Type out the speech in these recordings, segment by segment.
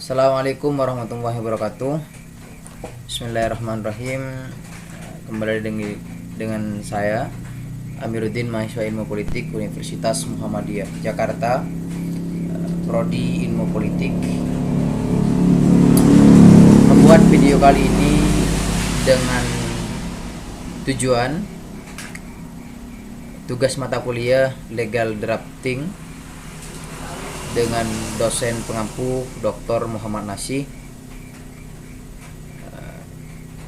Assalamualaikum warahmatullahi wabarakatuh. Bismillahirrahmanirrahim. Kembali dengan saya Amiruddin, mahasiswa Ilmu Politik Universitas Muhammadiyah Jakarta, Prodi Ilmu Politik. Membuat video kali ini dengan tujuan tugas mata kuliah Legal Drafting dengan dosen pengampu Dr. Muhammad Nasih,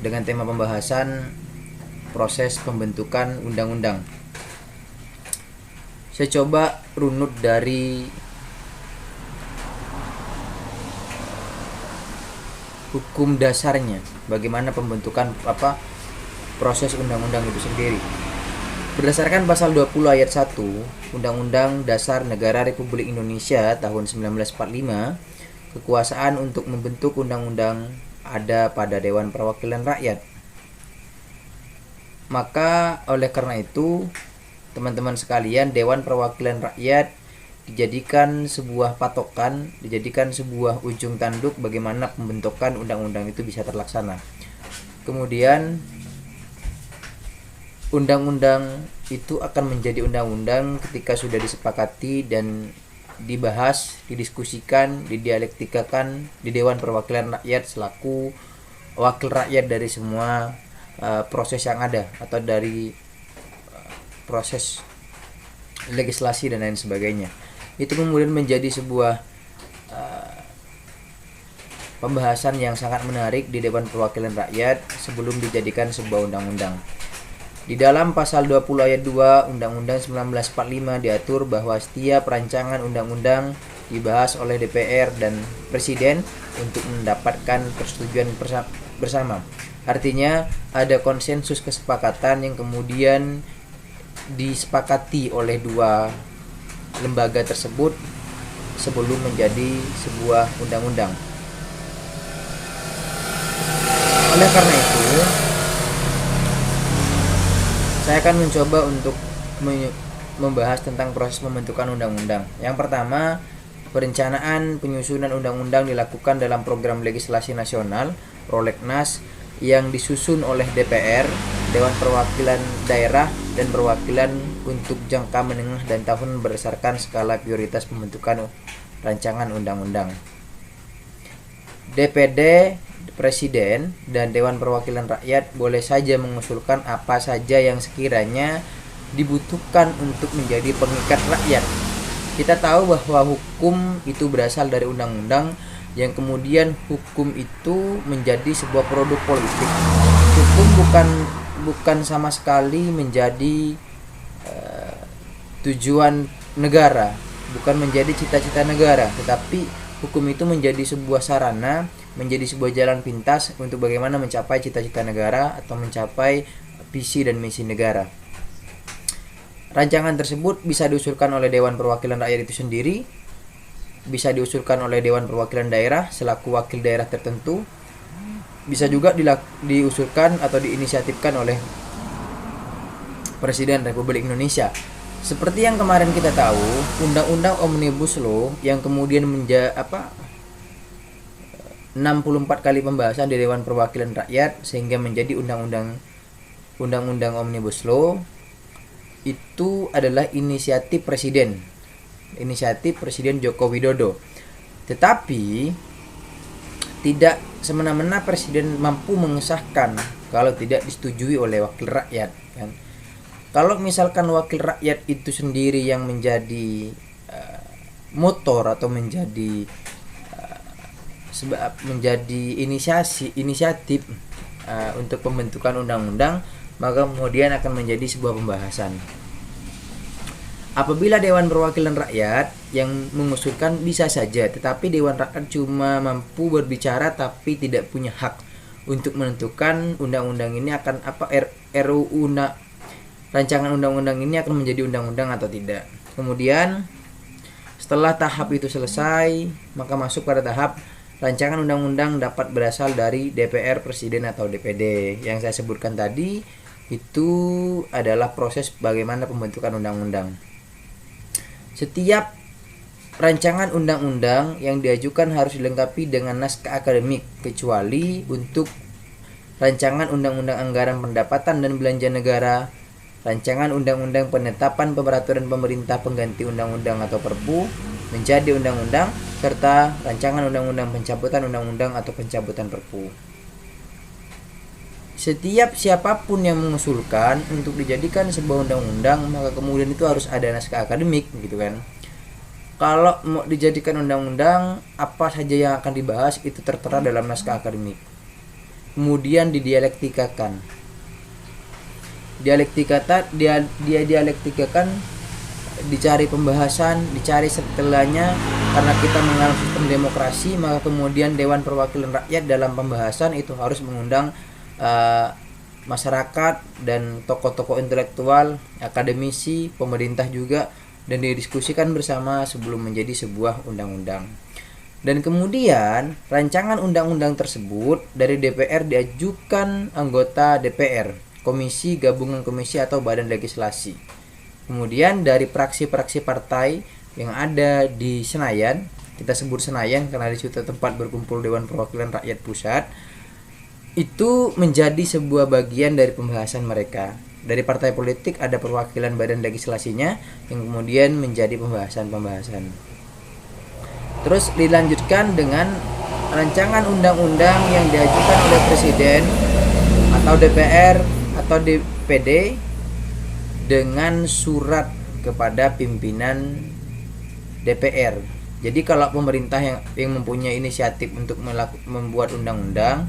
dengan tema pembahasan proses pembentukan undang-undang. Saya coba runut dari hukum dasarnya, bagaimana pembentukan proses undang-undang itu sendiri. Berdasarkan pasal 20 ayat 1 Undang-Undang Dasar Negara Republik Indonesia tahun 1945, kekuasaan untuk membentuk undang-undang ada pada Dewan Perwakilan Rakyat. Maka oleh karena itu, teman-teman sekalian, Dewan Perwakilan Rakyat dijadikan sebuah patokan, dijadikan sebuah ujung tanduk bagaimana pembentukan undang-undang itu bisa terlaksana. Kemudian undang-undang itu akan menjadi undang-undang ketika sudah disepakati dan dibahas, didiskusikan, didialektikakan di Dewan Perwakilan Rakyat selaku wakil rakyat dari semua proses yang ada, atau dari proses legislasi dan lain sebagainya. Itu kemudian menjadi sebuah pembahasan yang sangat menarik di Dewan Perwakilan Rakyat sebelum dijadikan sebuah undang-undang. Di dalam pasal 20 ayat 2 Undang-Undang 1945 diatur bahwa setiap rancangan undang-undang dibahas oleh DPR dan Presiden untuk mendapatkan persetujuan bersama. Artinya ada konsensus kesepakatan yang kemudian disepakati oleh dua lembaga tersebut sebelum menjadi sebuah undang-undang. Oleh karena itu, saya akan mencoba untuk membahas tentang proses pembentukan undang-undang. Yang pertama, perencanaan penyusunan undang-undang dilakukan dalam program legislasi nasional Prolegnas yang disusun oleh DPR, Dewan Perwakilan Daerah, dan Perwakilan untuk jangka menengah dan tahun berdasarkan skala prioritas pembentukan rancangan undang-undang. DPD, Presiden, dan Dewan Perwakilan Rakyat boleh saja mengusulkan apa saja yang sekiranya dibutuhkan untuk menjadi pengikat rakyat. Kita tahu bahwa hukum itu berasal dari undang-undang, yang kemudian hukum itu menjadi sebuah produk politik. Hukum bukan sama sekali menjadi tujuan negara, bukan menjadi cita-cita negara, tetapi hukum itu menjadi sebuah sarana, menjadi sebuah jalan pintas untuk bagaimana mencapai cita-cita negara atau mencapai visi dan misi negara. Rancangan tersebut bisa diusulkan oleh Dewan Perwakilan Rakyat itu sendiri, bisa diusulkan oleh Dewan Perwakilan Daerah selaku wakil daerah tertentu, bisa juga diusulkan atau diinisiatifkan oleh Presiden Republik Indonesia. Seperti yang kemarin kita tahu, Undang-Undang Omnibus Law yang kemudian 64 kali pembahasan di Dewan Perwakilan Rakyat sehingga menjadi Undang-Undang Omnibus Law itu adalah inisiatif Presiden Joko Widodo. Tetapi tidak semena-mena Presiden mampu mengesahkan kalau tidak disetujui oleh wakil rakyat, kan? Kalau misalkan wakil rakyat itu sendiri yang menjadi motor atau menjadi inisiatif untuk pembentukan undang-undang, maka kemudian akan menjadi sebuah pembahasan. Apabila Dewan Perwakilan Rakyat yang mengusulkan bisa saja, tetapi Dewan Rakyat cuma mampu berbicara tapi tidak punya hak untuk menentukan undang-undang ini akan rancangan undang-undang ini akan menjadi undang-undang atau tidak. Kemudian setelah tahap itu selesai, maka masuk pada tahap rancangan undang-undang dapat berasal dari DPR, Presiden, atau DPD. Yang saya sebutkan tadi itu adalah proses bagaimana pembentukan undang-undang. Setiap rancangan undang-undang yang diajukan harus dilengkapi dengan naskah akademik kecuali untuk rancangan undang-undang anggaran pendapatan dan belanja negara, rancangan undang-undang penetapan peraturan pemerintah pengganti undang-undang atau Perpu menjadi undang-undang, serta rancangan undang-undang pencabutan undang-undang atau pencabutan Perpu. Setiap siapapun yang mengusulkan untuk dijadikan sebuah undang-undang, maka kemudian itu harus ada naskah akademik gitu kan. Kalau mau dijadikan undang-undang, apa saja yang akan dibahas itu tertera dalam naskah akademik. Kemudian didialektikakan. Dia dialektikakan, dicari pembahasan, dicari setelahnya. Karena kita menganut sistem demokrasi, maka kemudian Dewan Perwakilan Rakyat dalam pembahasan itu harus mengundang masyarakat dan tokoh-tokoh intelektual, akademisi, pemerintah juga, dan didiskusikan bersama sebelum menjadi sebuah undang-undang. Dan kemudian rancangan undang-undang tersebut dari DPR diajukan anggota DPR, komisi, gabungan komisi atau badan legislasi. Kemudian dari fraksi-fraksi partai yang ada di Senayan, kita sebut Senayan karena di situ tempat berkumpul Dewan Perwakilan Rakyat Pusat, itu menjadi sebuah bagian dari pembahasan mereka. Dari partai politik ada perwakilan badan legislasinya yang kemudian menjadi pembahasan. Terus dilanjutkan dengan rancangan undang-undang yang diajukan oleh Presiden atau DPR atau DPD dengan surat kepada pimpinan DPR. Jadi kalau pemerintah yang mempunyai inisiatif untuk membuat undang-undang,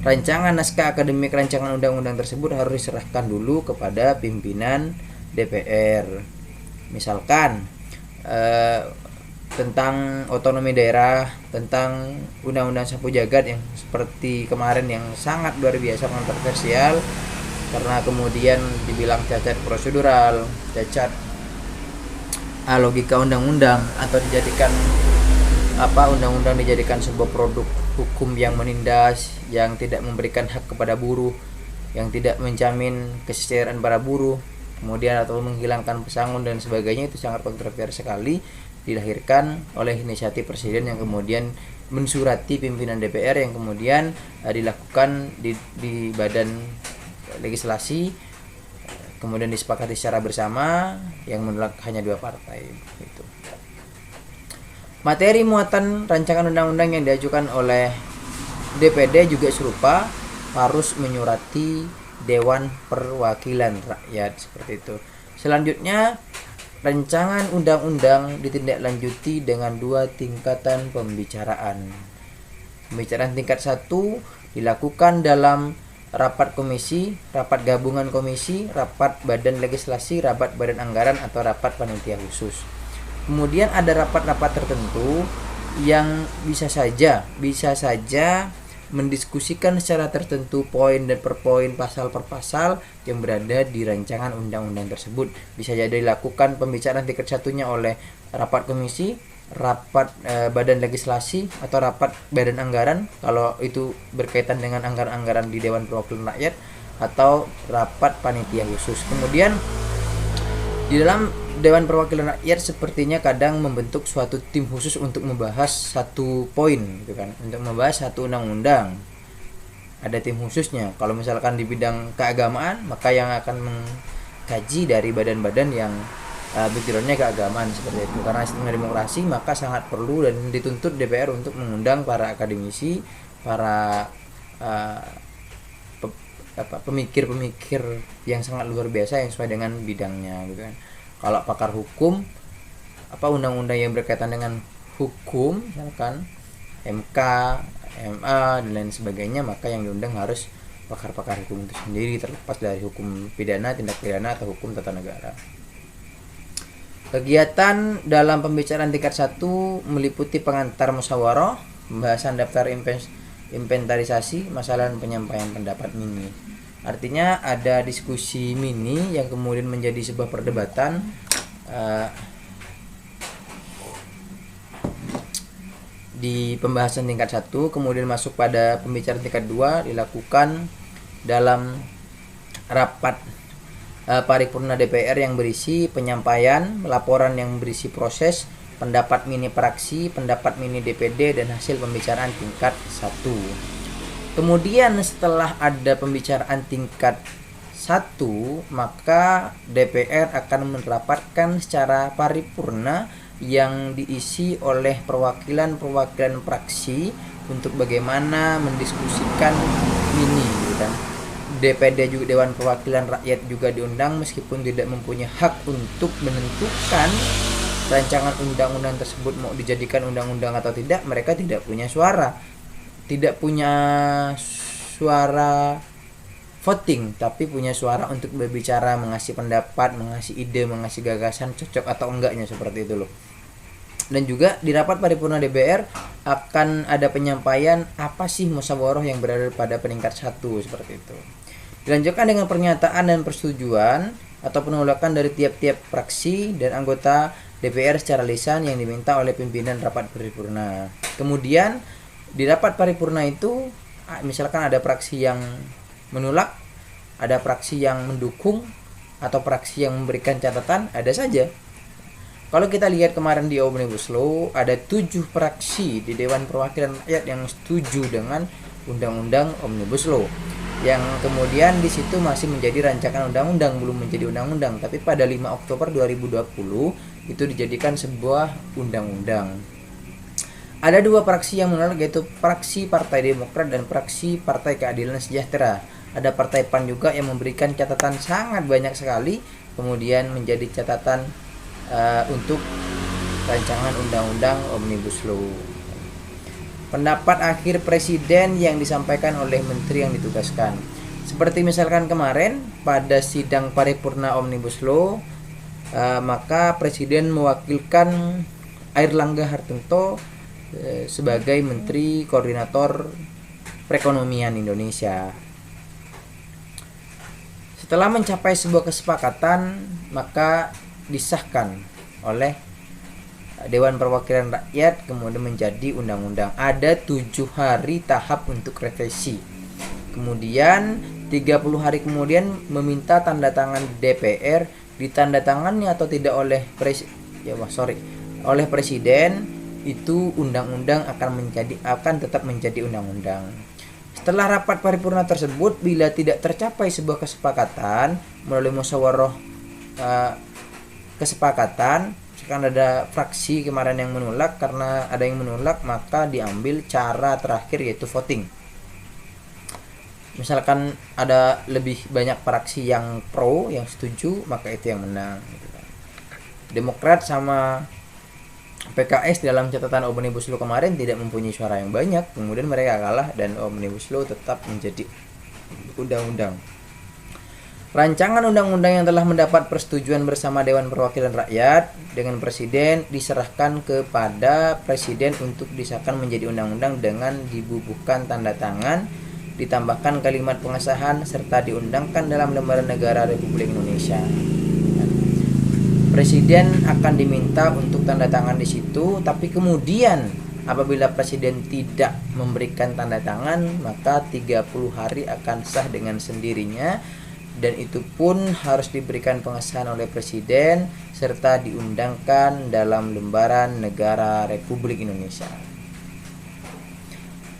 rancangan naskah akademik rancangan undang-undang tersebut harus diserahkan dulu kepada pimpinan DPR. Misalkan tentang otonomi daerah, tentang undang-undang sapu jagat yang seperti kemarin yang sangat luar biasa kontroversial karena kemudian dibilang cacat prosedural, cacat logika undang-undang, atau dijadikan undang-undang dijadikan sebuah produk hukum yang menindas, yang tidak memberikan hak kepada buruh, yang tidak menjamin kesejahteraan para buruh, kemudian atau menghilangkan pesangon dan sebagainya. Itu sangat kontroversial sekali, dilahirkan oleh inisiatif Presiden yang kemudian mensurati pimpinan DPR yang kemudian dilakukan di badan legislasi, kemudian disepakati secara bersama yang menolak hanya 2 partai itu. Materi muatan rancangan undang-undang yang diajukan oleh DPD juga serupa, harus menyurati Dewan Perwakilan Rakyat seperti itu. Selanjutnya, rancangan undang-undang ditindaklanjuti dengan 2 tingkatan pembicaraan. Pembicaraan tingkat 1 dilakukan dalam rapat komisi, rapat gabungan komisi, rapat badan legislasi, rapat badan anggaran atau rapat panitia khusus. Kemudian ada rapat-rapat tertentu yang bisa saja mendiskusikan secara tertentu poin dan per poin, pasal per pasal yang berada di rancangan undang-undang tersebut. Bisa jadi dilakukan pembicaraan tingkat satunya oleh rapat komisi, rapat badan legislasi atau rapat badan anggaran kalau itu berkaitan dengan anggaran-anggaran di Dewan Perwakilan Rakyat, atau rapat panitia khusus. Kemudian di dalam Dewan Perwakilan Rakyat sepertinya kadang membentuk suatu tim khusus untuk membahas satu poin gitu kan, untuk membahas satu undang-undang. Ada tim khususnya. Kalau misalkan di bidang keagamaan, maka yang akan mengkaji dari badan-badan yang backgroundnya keagamaan seperti itu. Karena sistem demokrasi, maka sangat perlu dan dituntut DPR untuk mengundang para akademisi, para pemikir-pemikir yang sangat luar biasa yang sesuai dengan bidangnya gitu kan. Kalau pakar hukum, undang-undang yang berkaitan dengan hukum, misalkan MK, MA dan lain sebagainya, maka yang diundang harus pakar-pakar hukum itu sendiri, terlepas dari hukum pidana, tindak pidana atau hukum tata negara. Kegiatan dalam pembicaraan tingkat 1 meliputi pengantar musyawarah, pembahasan daftar inventarisasi, masalah dan penyampaian pendapat mini. Artinya ada diskusi mini yang kemudian menjadi sebuah perdebatan di pembahasan tingkat 1, kemudian masuk pada pembicaraan tingkat 2 dilakukan dalam rapat paripurna DPR yang berisi penyampaian, laporan yang berisi proses, pendapat mini fraksi, pendapat mini DPD, dan hasil pembicaraan tingkat 1. Kemudian setelah ada pembicaraan tingkat 1, maka DPR akan merapatkan secara paripurna yang diisi oleh perwakilan-perwakilan fraksi untuk bagaimana mendiskusikan mini gitu kan. DPD juga, Dewan Perwakilan Rakyat juga diundang meskipun tidak mempunyai hak untuk menentukan rancangan undang-undang tersebut mau dijadikan undang-undang atau tidak. Mereka tidak punya suara voting, tapi punya suara untuk berbicara, mengasih pendapat, mengasih ide, mengasih gagasan, cocok atau enggaknya, seperti itu loh. Dan juga di rapat paripurna DPR akan ada penyampaian apa sih musyawarah yang berada pada peringkat 1, seperti itu. Dilanjutkan dengan pernyataan dan persetujuan atau penolakan dari tiap-tiap fraksi dan anggota DPR secara lisan yang diminta oleh pimpinan rapat paripurna. Kemudian di rapat paripurna itu misalkan ada fraksi yang menolak, ada fraksi yang mendukung, atau fraksi yang memberikan catatan, ada saja. Kalau kita lihat kemarin di Omnibus Law, ada 7 fraksi di Dewan Perwakilan Rakyat yang setuju dengan Undang-Undang Omnibus Law, yang kemudian di situ masih menjadi rancangan undang-undang, belum menjadi undang-undang, tapi pada 5 Oktober 2020 itu dijadikan sebuah undang-undang. Ada 2 fraksi yang menolak, yaitu fraksi Partai Demokrat dan fraksi Partai Keadilan Sejahtera. Ada Partai PAN juga yang memberikan catatan sangat banyak sekali, kemudian menjadi catatan untuk rancangan undang-undang Omnibus Law. Pendapat akhir Presiden yang disampaikan oleh menteri yang ditugaskan. Seperti misalkan kemarin pada sidang paripurna Omnibus Law, maka Presiden mewakilkan Airlangga Hartarto sebagai Menteri Koordinator Perekonomian Indonesia. Setelah mencapai sebuah kesepakatan, maka disahkan oleh Dewan Perwakilan Rakyat, kemudian menjadi undang-undang. Ada 7 hari tahap untuk revisi. Kemudian 30 hari kemudian meminta tanda tangan DPR, ditandatangani atau tidak oleh oleh Presiden, itu undang-undang akan tetap menjadi undang-undang. Setelah rapat paripurna tersebut, bila tidak tercapai sebuah kesepakatan melalui musyawarah kesepakatan, misalkan ada fraksi kemarin yang menolak, karena ada yang menolak maka diambil cara terakhir, yaitu voting. Misalkan ada lebih banyak fraksi yang pro, yang setuju, maka itu yang menang. Demokrat sama PKS dalam catatan Omnibus Law kemarin tidak mempunyai suara yang banyak, kemudian mereka kalah dan Omnibus Law tetap menjadi undang-undang. Rancangan undang-undang yang telah mendapat persetujuan bersama Dewan Perwakilan Rakyat dengan Presiden diserahkan kepada Presiden untuk disahkan menjadi undang-undang dengan dibubuhkan tanda tangan, ditambahkan kalimat pengesahan, serta diundangkan dalam lembaran negara Republik Indonesia. Presiden akan diminta untuk tanda tangan di situ, tapi kemudian apabila Presiden tidak memberikan tanda tangan, maka 30 hari akan sah dengan sendirinya, dan itu pun harus diberikan pengesahan oleh Presiden serta diundangkan dalam lembaran negara Republik Indonesia.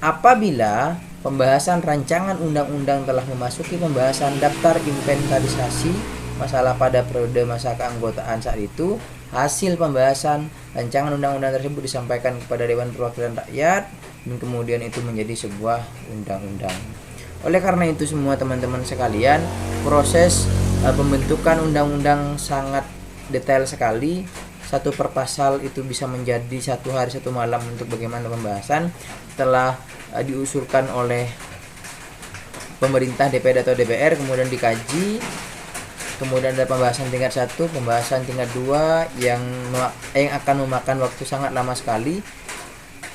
Apabila pembahasan rancangan undang-undang telah memasuki pembahasan daftar inventarisasi masalah pada periode masa keanggotaan saat itu, hasil pembahasan rancangan undang-undang tersebut disampaikan kepada Dewan Perwakilan Rakyat dan kemudian itu menjadi sebuah undang-undang. Oleh karena itu semua teman-teman sekalian, proses pembentukan undang-undang sangat detail sekali. Satu per pasal itu bisa menjadi 1 hari 1 malam untuk bagaimana pembahasan. Setelah diusulkan oleh pemerintah, DPD atau DPR, kemudian dikaji, kemudian ada pembahasan tingkat 1, pembahasan tingkat 2 yang akan memakan waktu sangat lama sekali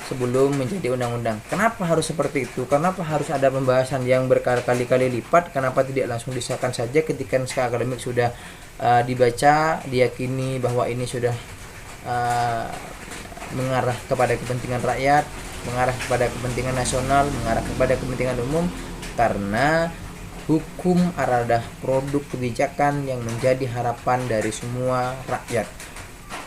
sebelum menjadi undang-undang. Kenapa harus seperti itu? Kenapa harus ada pembahasan yang berkali-kali lipat? Kenapa tidak langsung disahkan saja ketika naskah akademik sudah dibaca, diyakini bahwa ini sudah mengarah kepada kepentingan rakyat, mengarah kepada kepentingan nasional, mengarah kepada kepentingan umum? Karena hukum adalah produk kebijakan yang menjadi harapan dari semua rakyat.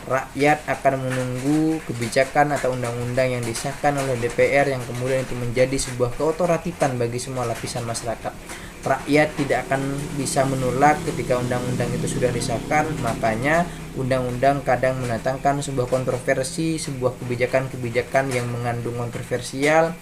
rakyat akan menunggu kebijakan atau undang-undang yang disahkan oleh DPR yang kemudian itu menjadi sebuah keotoratifan bagi semua lapisan masyarakat. Rakyat tidak akan bisa menolak ketika undang-undang itu sudah disahkan. Makanya undang-undang kadang mendatangkan sebuah kontroversi, sebuah kebijakan-kebijakan yang mengandung kontroversial.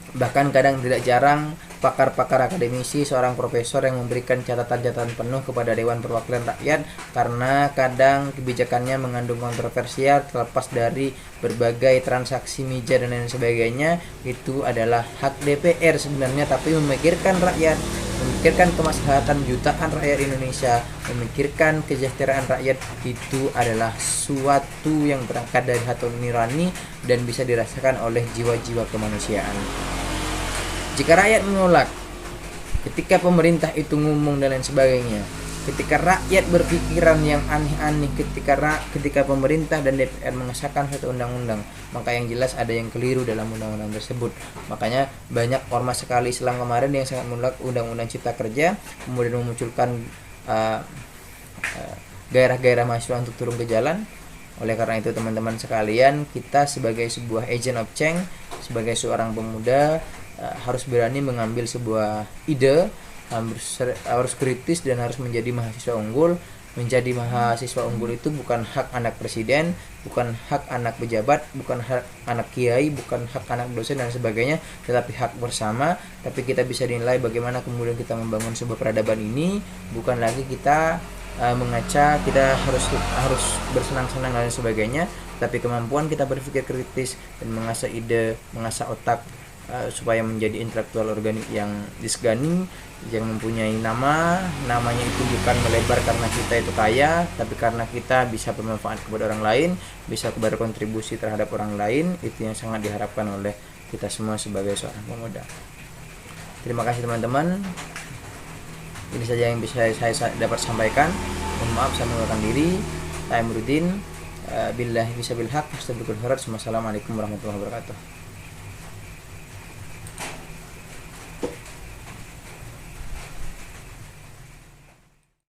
Bahkan kadang tidak jarang pakar-pakar akademisi, seorang profesor yang memberikan catatan-catatan penuh kepada Dewan Perwakilan Rakyat karena kadang kebijakannya mengandung kontroversial. Terlepas dari berbagai transaksi mija dan lain sebagainya, itu adalah hak DPR sebenarnya, tapi memikirkan rakyat, memikirkan kemaslahatan jutaan rakyat Indonesia, memikirkan kesejahteraan rakyat, itu adalah suatu yang berangkat dari hati nurani dan bisa dirasakan oleh jiwa-jiwa kemanusiaan. Jika rakyat menolak, ketika pemerintah itu ngomong dan lain sebagainya, ketika rakyat berpikiran yang aneh-aneh, ketika pemerintah dan DPR mengesahkan satu undang-undang, maka yang jelas ada yang keliru dalam undang-undang tersebut. Makanya banyak ormas sekali Islam kemarin yang sangat menolak undang-undang Cipta Kerja, kemudian memunculkan gairah-gairah mahasiswa untuk turun ke jalan. Oleh karena itu teman-teman sekalian, kita sebagai sebuah agent of change, sebagai seorang pemuda, harus berani mengambil sebuah ide, harus kritis dan harus menjadi mahasiswa unggul. Menjadi mahasiswa unggul itu bukan hak anak presiden, bukan hak anak pejabat, bukan hak anak kiai, bukan hak anak dosen dan sebagainya, tetapi hak bersama. Tapi kita bisa dinilai bagaimana kemudian kita membangun sebuah peradaban ini, bukan lagi kita mengaca, kita harus bersenang-senang dan sebagainya, tapi kemampuan kita berpikir kritis dan mengasah ide, mengasah otak, supaya menjadi intelektual organik yang disegani, yang mempunyai namanya itu bukan melebar karena kita itu kaya, tapi karena kita bisa bermanfaat kepada orang lain, bisa berkontribusi terhadap orang lain. Itu yang sangat diharapkan oleh kita semua sebagai seorang pemuda. Terima kasih teman-teman, ini saja yang bisa saya dapat sampaikan. Mohon maaf saya mengurangkan diri. Saya Murudin, billahi bisa bilhaq, astagfirullahaladzim. Wassalamualaikum warahmatullahi wabarakatuh.